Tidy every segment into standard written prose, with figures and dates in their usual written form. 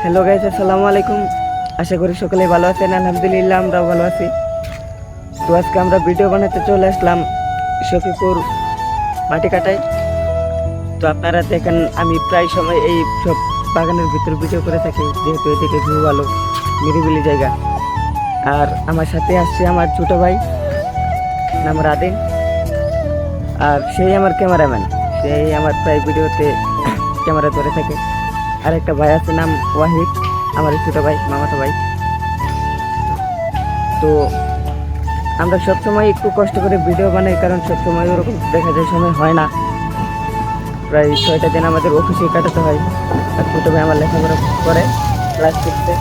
Hello guys, আসসালামু আলাইকুম। আশা করি সকলেই ভালো আছেন। আলহামদুলিল্লাহ আমরাও ভালো আছি। তো আজকে আমরা ভিডিও বানাতে চলে আসলাম শফিপুর মাটি কাটায়। তো আপনারা দেখেন আমি প্রায় সময় এই সব বাগানের ভিতর ভিডিও করে থাকি, যেহেতু এদিকে ভিউ ভালো, নিরিবিলি জায়গা। আর আমার সাথে আসছে আমার ছোট ভাই, নাম রাদিন। আর সেই আমার ক্যামেরাম্যান, সেই আমার প্রায় ভিডিওতে ক্যামেরা ধরে থাকে। আর একটা ভাই আছে, নাম ওয়াহিদ, আমার ছোট ভাই, মামাতো ভাই। তো আমরা সবসময় একটু কষ্ট করে ভিডিও বানাই, কারণ সবসময় ওরকম দেখা যায় সময় হয় না। প্রায় 6টা দিন আমাদের অফিসে কাটাতে হয়। আর ছোটো ভাই আমার লেখাপড়া করে ক্লাস 6-এ।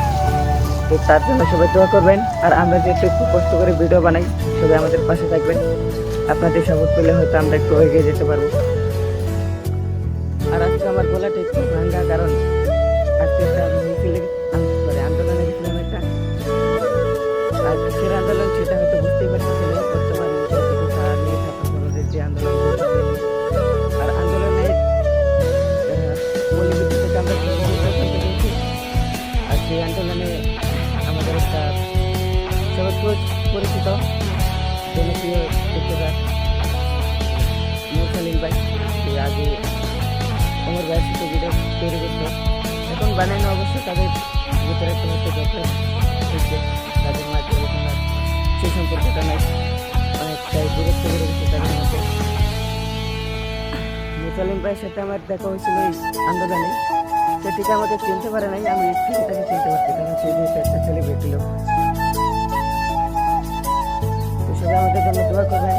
তো তার জন্য সবাই দোয়া করবেন। আর আমরা যেহেতু একটু কষ্ট করে ভিডিও বানাই, সবাই আমাদের পাশে থাকবেন। আপনাদের সাপোর্ট পেলে হয়তো আমরা একটু এগিয়ে যেতে পারবো। আর আজকে আমার গলাটা একটু ভাঙ্গা, কারণ আজকে একটা আন্দোলনে গেছিলাম একটা। আর কিসের আন্দোলন সেটা হয়তো বুঝতেই পারতেছিল। বর্তমান যে আন্দোলন চলতেছে, আর আন্দোলনের মূল্যবৃদ্ধি থেকে আমরা পেয়েছি। আর সেই আন্দোলনে আমাদের একটা সবাই পরিচিত জনপ্রিয় চিত্রকার মুরসালিন ভাই, সে আগে আমার ভাইয়ের সাথে ভিডিও তৈরি করতো, এখন বানায় না। অবশ্যই তাদের ভিতরে একটা হয়তো যথেষ্ট হয়েছে, তাদের মাঝে এখন আর সেই সম্পর্কটা নাই, অনেকটাই দূরত্ব বেড়ে গেছে তাদের মধ্যে। মুরসালিন ভাইয়ের সাথে আমার দেখা হয়েছিল এই আন্দোলনে। সেটিকে আমাকে চিনতে পারে নাই, আমি তাকে চিনতে পারছি, কারণ সে যেহেতু একটা সেলিব্রিটি লোক। তো সবাই আমাদের জন্য দোয়া করবেন।